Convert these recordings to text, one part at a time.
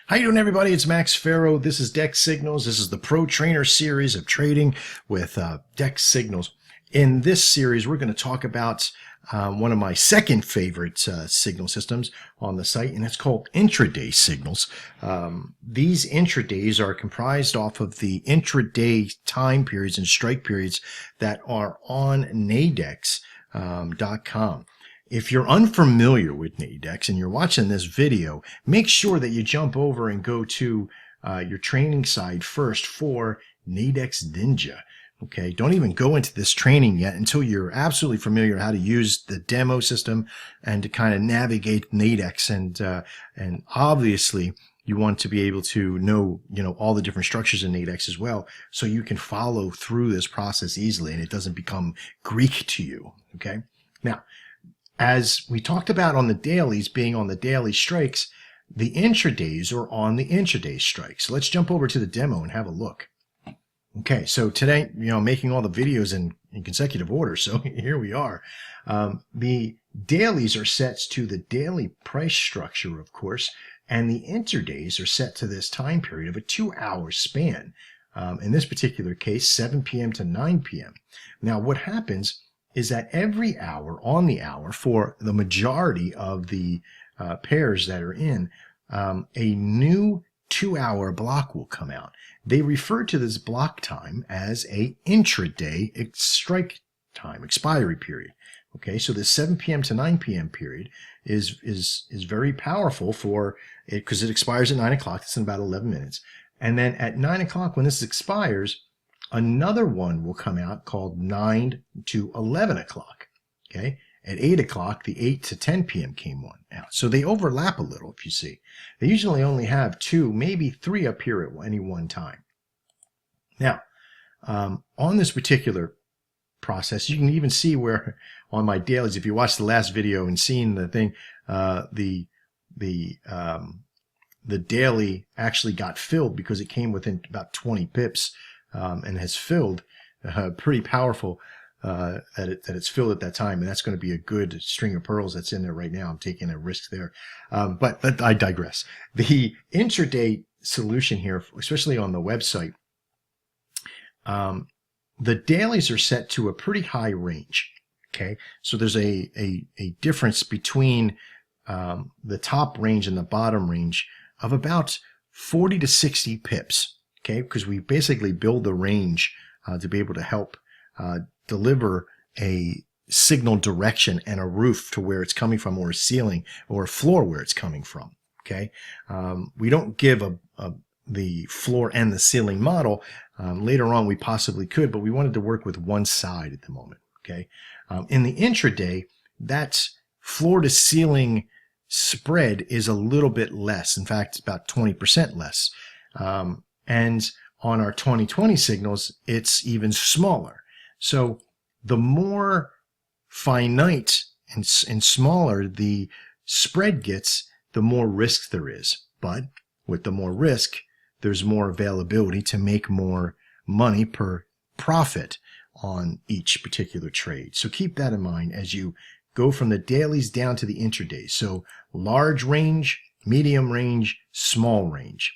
How you doing, everybody? It's Max Farrow. This is Dex Signals. This is the Pro Trainer series of trading with Dex Signals. In this series, we're going to talk about one of my second favorite signal systems on the site, and it's called Intraday Signals. These intradays are comprised off of the intraday time periods and strike periods that are on nadex.com. If you're unfamiliar with Nadex and you're watching this video, make sure that you jump over and go to your training site first for Nadex Ninja. Okay, don't even go into this training yet until you're absolutely familiar how to use the demo system and to kind of navigate Nadex. And obviously, you want to be able to know, all the different structures in Nadex as well, so you can follow through this process easily and it doesn't become Greek to you. Okay, now, as we talked about on the dailies being on the daily strikes, the intradays are on the intraday strikes. So let's jump over to the demo and have a look. Okay, so today, making all the videos in consecutive order, so here we are. The dailies are set to the daily price structure, of course, and the intradays are set to this time period of a 2-hour span. In this particular case, 7 p.m. to 9 p.m. Now, what happens is that every hour on the hour for the majority of the pairs that are in, a new 2-hour block will come out. They refer to this block time as a intraday strike time, expiry period. Okay, so the 7 p.m. to 9 p.m. period is very powerful for it because it expires at 9 o'clock. It's in about 11 minutes. And then at 9 o'clock, when this expires, another one will come out called 9 to 11 o'clock. Okay, at 8 o'clock, the 8 to 10 p.m. came one out. So they overlap a little, if you see. They usually only have 2, maybe 3 up here at any one time. Now, on this particular process, you can even see where on my dailies, if you watched the last video and seen the thing, the daily actually got filled because it came within about 20 pips. And has filled pretty powerful that it's filled at that time, and that's going to be a good string of pearls that's in there right now. I'm taking a risk there, but I digress. The intraday solution here, especially on the website, the dailies are set to a pretty high range. Okay, so there's a difference between the top range and the bottom range of about 40 to 60 pips. Okay, because we basically build the range to be able to help deliver a signal direction and a roof to where it's coming from, or a ceiling or a floor where it's coming from. Okay, we don't give the floor and the ceiling model. Later on we possibly could, but we wanted to work with one side at the moment. Okay, in the intraday, that floor to ceiling spread is a little bit less. In fact, it's about 20% less. And on our 2020 signals, it's even smaller. So the more finite and smaller the spread gets, the more risk there is. But with the more risk, there's more availability to make more money per profit on each particular trade. So keep that in mind as you go from the dailies down to the intradays. So large range, medium range, small range,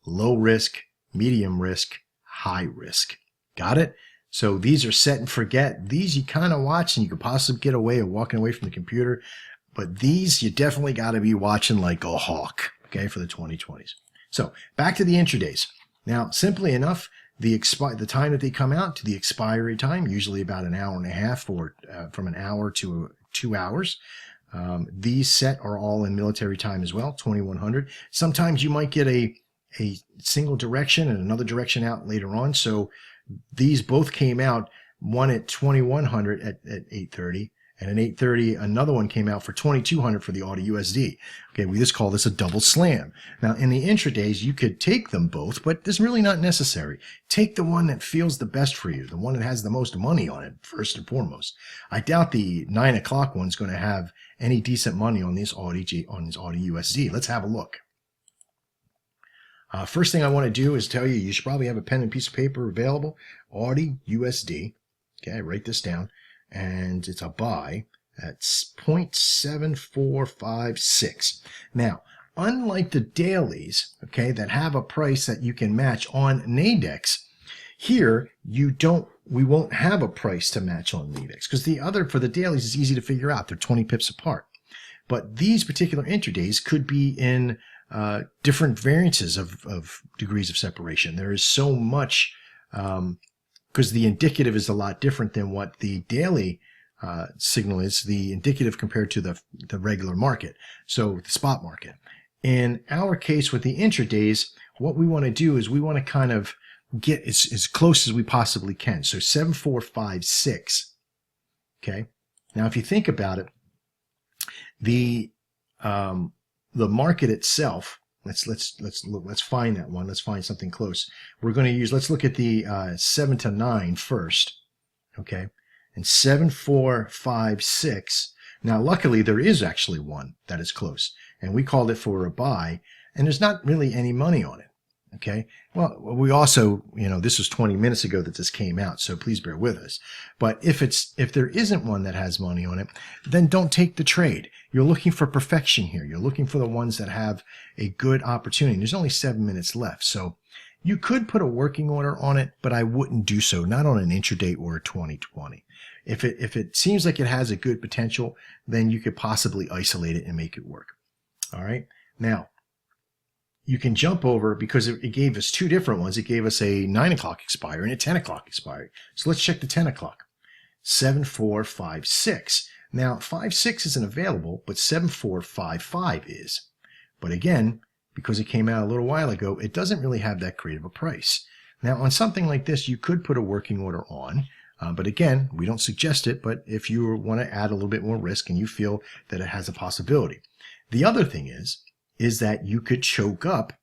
low risk, medium risk, high risk. Got it? So these are set and forget. These you kind of watch and you could possibly get away with walking away from the computer. But these you definitely got to be watching like a hawk, okay, for the 2020s. So back to the intradays. Now, simply enough, the time that they come out to the expiry time, usually about an hour and a half, or from an hour to 2 hours. These set are all in military time as well, 2100. Sometimes you might get a single direction and another direction out later on. So these both came out, one at 2100 at 8:30, and at 8:30 another one came out for 2200 for the AUD USD. Okay, we just call this a double slam. Now in the intradays, you could take them both, but it's really not necessary. Take the one that feels the best for you, the one that has the most money on it first and foremost. I doubt the 9 o'clock one's going to have any decent money on this AUD USD. Let's have a look. First thing I want to do is tell you should probably have a pen and piece of paper available. AUD USD. Okay, write this down. And it's a buy at 0.7456. Now, unlike the dailies, okay, that have a price that you can match on Nadex. Here, we won't have a price to match on Nadex because the other, for the dailies, is easy to figure out. They're 20 pips apart. But these particular intradays could be in different variances of degrees of separation. There is so much, because the indicative is a lot different than what the daily signal is, the indicative compared to the regular market, so the spot market. In our case with the intradays, what we want to do is we want to kind of get as close as we possibly can. So 7456. Okay. Now, if you think about it, the market itself. Let's find that one. Let's find something close. We're going to use. Let's look at the 7 to 9 first. Okay. And 7456. Now, luckily, there is actually one that is close, and we called it for a buy, and there's not really any money on it. Okay. Well, we also, this was 20 minutes ago that this came out, so please bear with us. But if there isn't one that has money on it, then don't take the trade. You're looking for perfection here. You're looking for the ones that have a good opportunity. There's only 7 minutes left, so you could put a working order on it, but I wouldn't do so, not on an intraday or a 2020. If it seems like it has a good potential, then you could possibly isolate it and make it work. All right. Now, you can jump over, because it gave us two different ones. It gave us a 9 o'clock expiry and a 10 o'clock expiry. So let's check the 10 o'clock. 7456. Now, 56 isn't available, but 7455 is. But again, because it came out a little while ago, it doesn't really have that great of a price. Now, on something like this, you could put a working order on. But again, we don't suggest it, but if you want to add a little bit more risk and you feel that it has a possibility. The other thing is that you could choke up,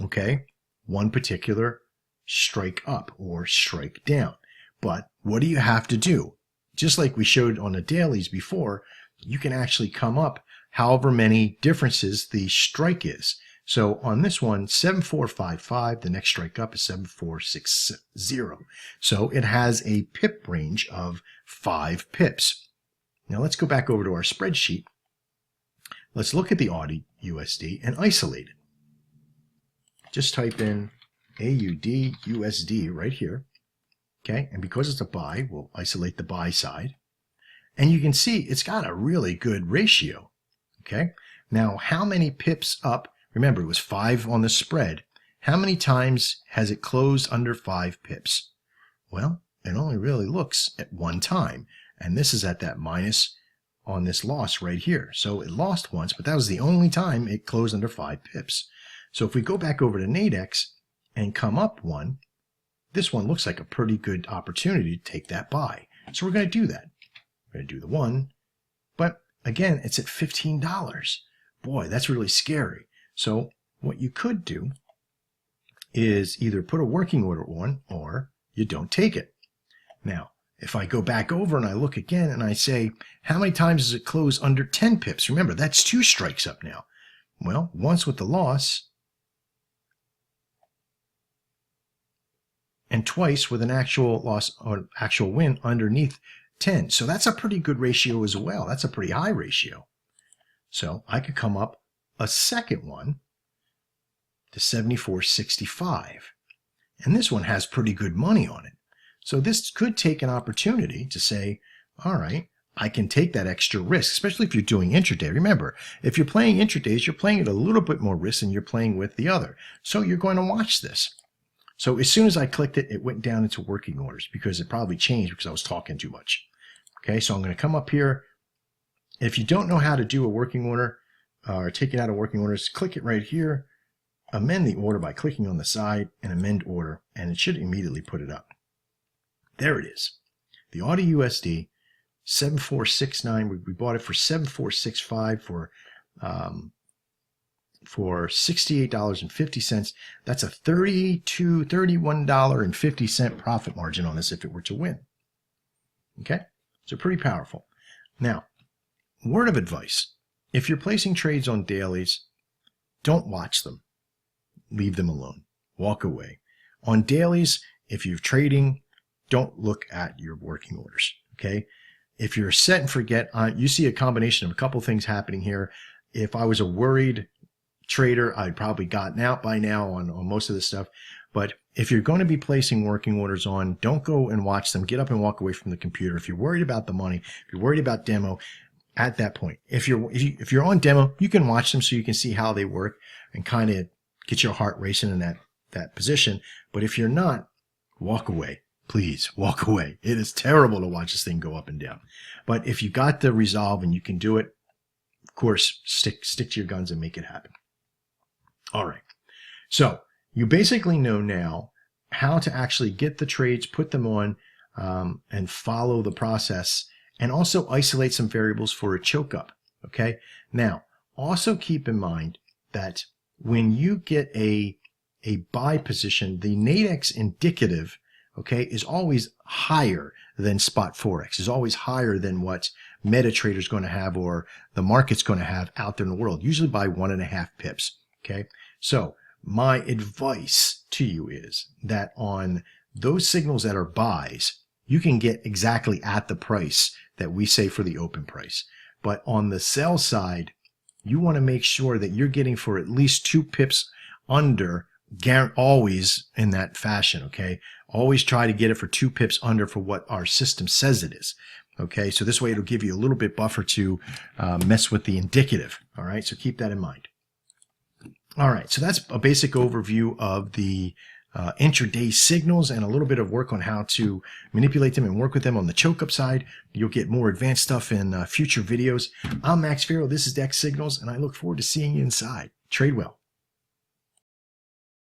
okay, one particular strike up or strike down. But what do you have to do? Just like we showed on the dailies before, you can actually come up however many differences the strike is. So on this one, 7455, the next strike up is 7460. So it has a pip range of 5 pips. Now let's go back over to our spreadsheet. Let's look at the AUD USD and isolate it. Just type in AUD USD right here. Okay, and because it's a buy, we'll isolate the buy side. And you can see it's got a really good ratio. Okay, now how many pips up? Remember, it was 5 on the spread. How many times has it closed under 5 pips? Well, it only really looks at one time. And this is at that minus on this loss right here. So it lost once, but that was the only time it closed under 5 pips. So if we go back over to Nadex and come up one, this one looks like a pretty good opportunity to take that buy. So we're going to do that. We're going to do the one. But again, it's at $15. Boy, that's really scary. So what you could do is either put a working order on or you don't take it. Now, if I go back over and I look again and I say, how many times does it close under 10 pips? Remember, that's 2 strikes up now. Well, once with the loss and twice with an actual loss or actual win underneath 10. So that's a pretty good ratio as well. That's a pretty high ratio. So I could come up a second one to 7465. And this one has pretty good money on it. So this could take an opportunity to say, all right, I can take that extra risk, especially if you're doing intraday. Remember, if you're playing intradays, you're playing at a little bit more risk than you're playing with the other. So you're going to watch this. So as soon as I clicked it, it went down into working orders because it probably changed because I was talking too much. Okay, so I'm going to come up here. If you don't know how to do a working order or take it out of working orders, click it right here, amend the order by clicking on the side and amend order, and it should immediately put it up. There it is. The AUD USD 7469. We bought it for 7465 for $68.50. That's a $31.50 profit margin on this if it were to win. Okay, so pretty powerful. Now, word of advice: if you're placing trades on dailies, don't watch them. Leave them alone. Walk away. On dailies, if you're trading, don't look at your working orders. Okay, if you're set and forget, you see a combination of a couple things happening here. If I was a worried trader, I'd probably gotten out by now on most of this stuff. But if you're going to be placing working orders on, don't go and watch them. Get up and walk away from the computer. If you're worried about the money, if you're worried about demo, at that point, if you're on demo, you can watch them so you can see how they work and kind of get your heart racing in that position. But if you're not, walk away. Please walk away. It is terrible to watch this thing go up and down. But if you got the resolve and you can do it, of course, stick to your guns and make it happen. All right. So you basically know now how to actually get the trades, put them on, and follow the process, and also isolate some variables for a choke up. Okay. Now, also keep in mind that when you get a buy position, the Nadex indicative, okay, is always higher than spot forex, is always higher than what MetaTrader is going to have or the market's going to have out there in the world, usually by 1.5 pips. Okay. So my advice to you is that on those signals that are buys, you can get exactly at the price that we say for the open price. But on the sell side, you want to make sure that you're getting for at least 2 pips under, always in that fashion, okay? Always try to get it for 2 pips under for what our system says it is, okay? So this way it'll give you a little bit buffer to mess with the indicative, all right? So keep that in mind. All right, so that's a basic overview of the intraday signals and a little bit of work on how to manipulate them and work with them on the choke up side. You'll get more advanced stuff in future videos. I'm Max Farrell. This is Dex Signals, and I look forward to seeing you inside. Trade well.